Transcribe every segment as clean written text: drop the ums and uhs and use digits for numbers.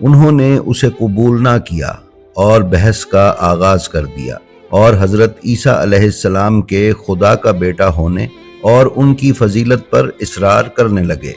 انہوں نے اسے قبول نہ کیا اور بحث کا آغاز کر دیا اور حضرت عیسیٰ علیہ السلام کے خدا کا بیٹا ہونے اور ان کی فضیلت پر اصرار کرنے لگے۔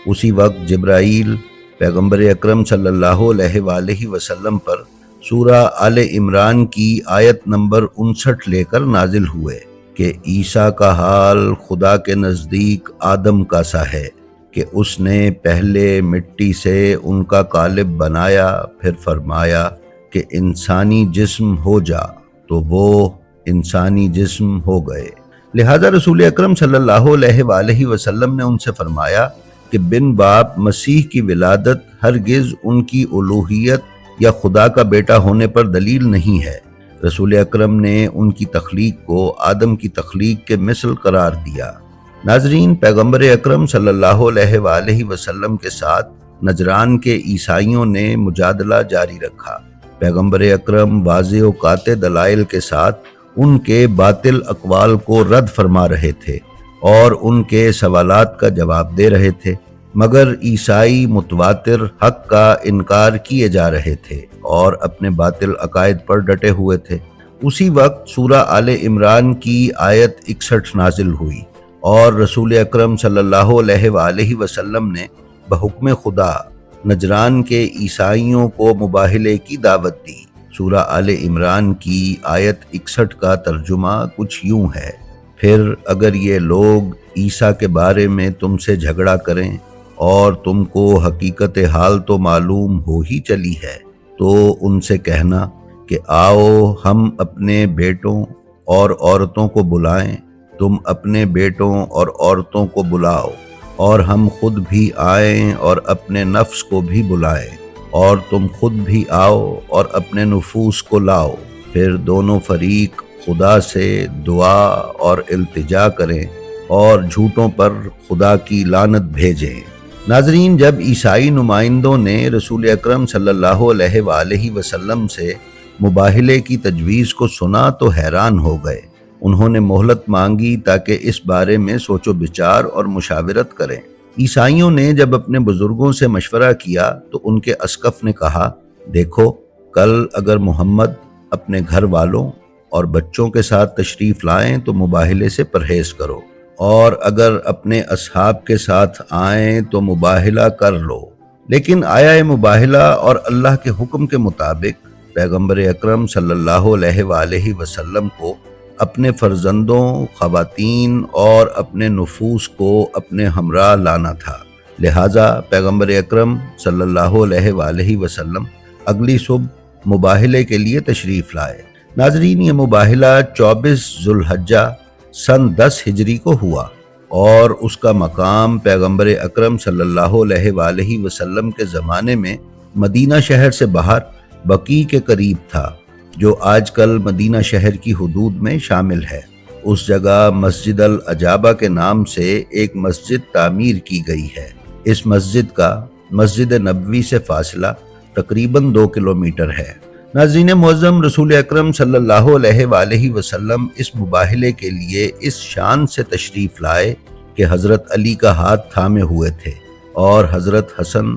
اسی وقت جبرائیل پیغمبر اکرم صلی اللہ علیہ وآلہ وسلم پر سورہ آل عمران کی آیت نمبر 59 لے کر نازل ہوئے کہ عیسیٰ کا حال خدا کے نزدیک آدم کا سا ہے کہ اس نے پہلے مٹی سے ان کا قالب بنایا، پھر فرمایا کہ انسانی جسم ہو جا تو وہ انسانی جسم ہو گئے۔ لہذا رسول اکرم صلی اللہ علیہ وآلہ وسلم نے ان سے فرمایا کہ بن باپ مسیح کی ولادت ہرگز ان کی الوہیت یا خدا کا بیٹا ہونے پر دلیل نہیں ہے۔ رسول اکرم نے ان کی تخلیق کو آدم کی تخلیق کے مثل قرار دیا۔ ناظرین، پیغمبر اکرم صلی اللہ علیہ وآلہ وسلم کے ساتھ نجران کے عیسائیوں نے مجادلہ جاری رکھا۔ پیغمبر اکرم واضح و قاطع دلائل کے ساتھ ان کے باطل اقوال کو رد فرما رہے تھے اور ان کے سوالات کا جواب دے رہے تھے، مگر عیسائی متواتر حق کا انکار کیے جا رہے تھے اور اپنے باطل عقائد پر ڈٹے ہوئے تھے۔ اسی وقت سورہ آل عمران کی آیت 61 نازل ہوئی اور رسول اکرم صلی اللہ علیہ وآلہ وسلم نے بحکم خدا نجران کے عیسائیوں کو مباہلے کی دعوت دی۔ سورہ آل عمران کی آیت 61 کا ترجمہ کچھ یوں ہے: پھر اگر یہ لوگ عیسیٰ کے بارے میں تم سے جھگڑا کریں اور تم کو حقیقت حال تو معلوم ہو ہی چلی ہے، تو ان سے کہنا کہ آؤ ہم اپنے بیٹوں اور عورتوں کو بلائیں، تم اپنے بیٹوں اور عورتوں کو بلاؤ اور ہم خود بھی آئیں اور اپنے نفس کو بھی بلائیں، اور تم خود بھی آؤ اور اپنے نفوس کو لاؤ، پھر دونوں فریق خدا سے دعا اور التجا کریں اور جھوٹوں پر خدا کی لعنت بھیجیں۔ ناظرین، جب عیسائی نمائندوں نے رسول اکرم صلی اللہ علیہ وآلہ وسلم سے مباہلے کی تجویز کو سنا تو حیران ہو گئے۔ انہوں نے مہلت مانگی تاکہ اس بارے میں سوچ و بچار اور مشاورت کریں۔ عیسائیوں نے جب اپنے بزرگوں سے مشورہ کیا تو ان کے اسقف نے کہا، دیکھو، کل اگر محمد اپنے گھر والوں اور بچوں کے ساتھ تشریف لائیں تو مباہلے سے پرہیز کرو، اور اگر اپنے اصحاب کے ساتھ آئیں تو مباہلہ کر لو۔ لیکن آیا مباہلہ اور اللہ کے حکم کے مطابق پیغمبر اکرم صلی اللہ علیہ وآلہ وسلم کو اپنے فرزندوں، خواتین اور اپنے نفوس کو اپنے ہمراہ لانا تھا۔ لہٰذا پیغمبر اکرم صلی اللہ علیہ وآلہ وسلم اگلی صبح مباہلے کے لیے تشریف لائے۔ ناظرین، یہ مباہلہ 24 ذو الحجہ سن 10 ہجری کو ہوا اور اس کا مقام پیغمبر اکرم صلی اللہ علیہ وآلہ وسلم کے زمانے میں مدینہ شہر سے باہر بقیع کے قریب تھا، جو آج کل مدینہ شہر کی حدود میں شامل ہے۔ اس جگہ مسجد العجابہ کے نام سے ایک مسجد تعمیر کی گئی ہے۔ اس مسجد کا مسجد نبوی سے فاصلہ تقریباً 2 کلومیٹر ہے۔ ناظرین معظم، رسول اکرم صلی اللہ علیہ وآلہ وسلم اس مباہلے کے لیے اس شان سے تشریف لائے کہ حضرت علی کا ہاتھ تھامے ہوئے تھے اور حضرت حسن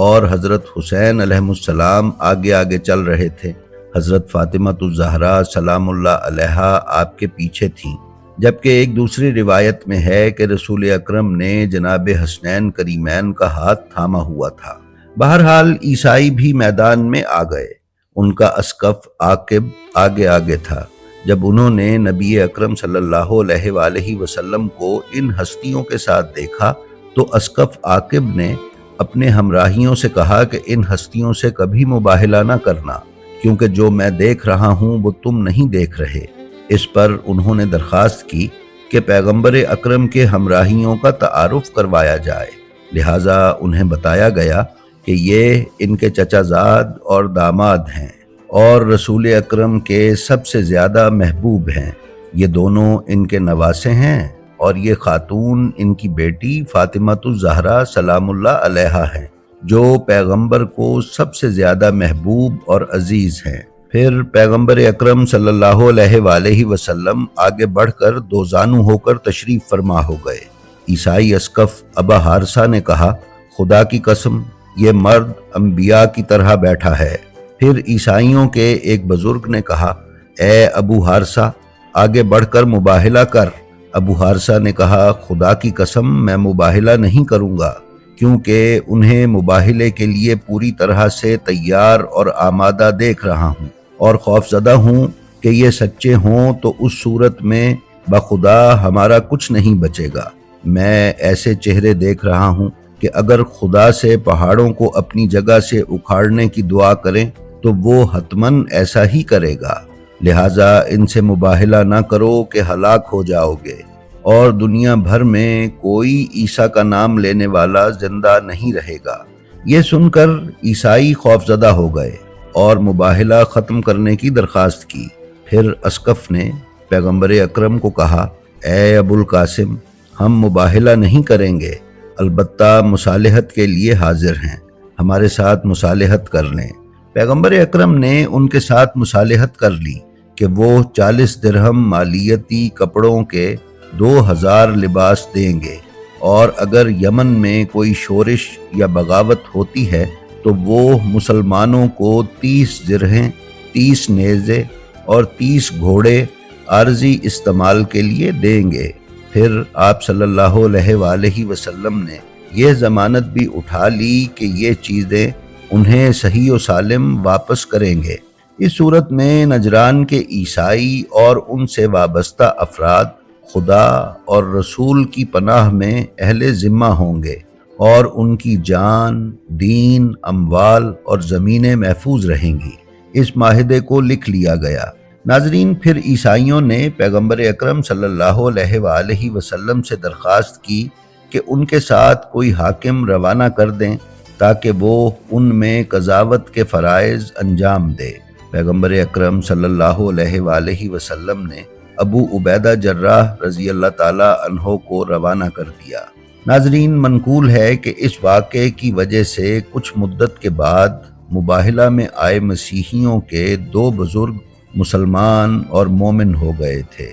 اور حضرت حسین علیہ السلام آگے آگے چل رہے تھے۔ حضرت فاطمہ الزہرا سلام اللہ علیہا آپ کے پیچھے تھیں، جبکہ ایک دوسری روایت میں ہے کہ رسول اکرم نے جناب حسنین کریمین کا ہاتھ تھاما ہوا تھا۔ بہرحال عیسائی بھی میدان میں آ گئے۔ ان کا اسقف عاقب آگے آگے تھا۔ جب انہوں نے نبی اکرم صلی اللہ علیہ وآلہ وسلم کو ان ہستیوں کے ساتھ دیکھا تو اسقف عاقب نے اپنے ہمراہیوں سے کہا کہ ان ہستیوں سے کبھی مباہلہ نہ کرنا، کیونکہ جو میں دیکھ رہا ہوں وہ تم نہیں دیکھ رہے۔ اس پر انہوں نے درخواست کی کہ پیغمبر اکرم کے ہمراہیوں کا تعارف کروایا جائے، لہٰذا انہیں بتایا گیا کہ یہ ان کے چچا زاد اور داماد ہیں اور رسول اکرم کے سب سے زیادہ محبوب ہیں۔ یہ دونوں ان کے نواسے ہیں اور یہ خاتون ان کی بیٹی فاطمہ الزہرا سلام اللہ علیہا ہیں، جو پیغمبر کو سب سے زیادہ محبوب اور عزیز ہیں۔ پھر پیغمبر اکرم صلی اللہ علیہ وآلہ وسلم آگے بڑھ کر دو زانو ہو کر تشریف فرما ہو گئے۔ عیسائی اسقف ابا حارثہ نے کہا، خدا کی قسم، یہ مرد انبیاء کی طرح بیٹھا ہے۔ پھر عیسائیوں کے ایک بزرگ نے کہا، اے ابو حارثہ، آگے بڑھ کر مباہلہ کر۔ ابو حارثہ نے کہا، خدا کی قسم میں مباہلہ نہیں کروں گا، کیونکہ انہیں مباہلے کے لیے پوری طرح سے تیار اور آمادہ دیکھ رہا ہوں، اور خوفزدہ ہوں کہ یہ سچے ہوں تو اس صورت میں بخدا ہمارا کچھ نہیں بچے گا۔ میں ایسے چہرے دیکھ رہا ہوں کہ اگر خدا سے پہاڑوں کو اپنی جگہ سے اکھاڑنے کی دعا کریں تو وہ حتماً ایسا ہی کرے گا، لہٰذا ان سے مباہلہ نہ کرو کہ ہلاک ہو جاؤ گے، اور دنیا بھر میں کوئی عیسیٰ کا نام لینے والا زندہ نہیں رہے گا۔ یہ سن کر عیسائی خوفزدہ ہو گئے اور مباہلہ ختم کرنے کی درخواست کی۔ پھر اسقف نے پیغمبر اکرم کو کہا، اے ابو القاسم، ہم مباہلہ نہیں کریں گے، البتہ مصالحت کے لیے حاضر ہیں، ہمارے ساتھ مصالحت کر لیں۔ پیغمبر اکرم نے ان کے ساتھ مصالحت کر لی کہ وہ 40 درہم مالیتی کپڑوں کے 2000 لباس دیں گے، اور اگر یمن میں کوئی شورش یا بغاوت ہوتی ہے تو وہ مسلمانوں کو 30 درہیں، 30 نیزے اور 30 گھوڑے عارضی استعمال کے لیے دیں گے۔ پھر آپ صلی اللہ علیہ وآلہ وسلم نے یہ ضمانت بھی اٹھا لی کہ یہ چیزیں انہیں صحیح و سالم واپس کریں گے۔ اس صورت میں نجران کے عیسائی اور ان سے وابستہ افراد خدا اور رسول کی پناہ میں اہل ذمہ ہوں گے، اور ان کی جان، دین، اموال اور زمینیں محفوظ رہیں گی۔ اس معاہدے کو لکھ لیا گیا۔ ناظرین، پھر عیسائیوں نے پیغمبر اکرم صلی اللہ علیہ وآلہ وسلم سے درخواست کی کہ ان کے ساتھ کوئی حاکم روانہ کر دیں تاکہ وہ ان میں قضاوت کے فرائض انجام دے۔ پیغمبر اکرم صلی اللہ علیہ وآلہ وسلم نے ابو عبیدہ جراح رضی اللہ تعالی عنہ کو روانہ کر دیا۔ ناظرین، منقول ہے کہ اس واقعے کی وجہ سے کچھ مدت کے بعد مباہلہ میں آئے مسیحیوں کے 2 بزرگ مسلمان اور مومن ہو گئے تھے۔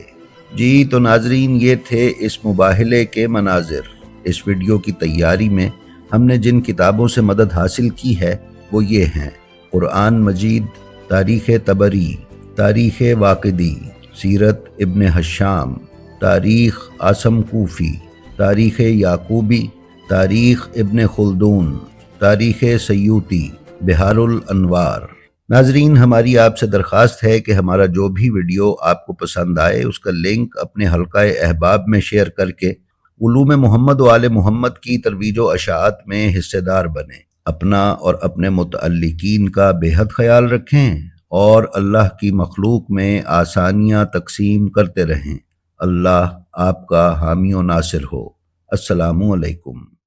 جی تو ناظرین، یہ تھے اس مباہلے کے مناظر۔ اس ویڈیو کی تیاری میں ہم نے جن کتابوں سے مدد حاصل کی ہے وہ یہ ہیں: قرآن مجید، تاریخ طبری، تاریخ واقدی، سیرت ابن حشام، تاریخ عاصم کوفی، تاریخ یعقوبی، تاریخ ابن خلدون، تاریخ سیوطی، بحار الانوار۔ ناظرین، ہماری آپ سے درخواست ہے کہ ہمارا جو بھی ویڈیو آپ کو پسند آئے اس کا لنک اپنے حلقہ احباب میں شیئر کر کے علوم محمد و آل محمد کی ترویج و اشاعت میں حصہ دار بنیں۔ اپنا اور اپنے متعلقین کا بے حد خیال رکھیں اور اللہ کی مخلوق میں آسانیاں تقسیم کرتے رہیں۔ اللہ آپ کا حامی و ناصر ہو۔ السلام علیکم۔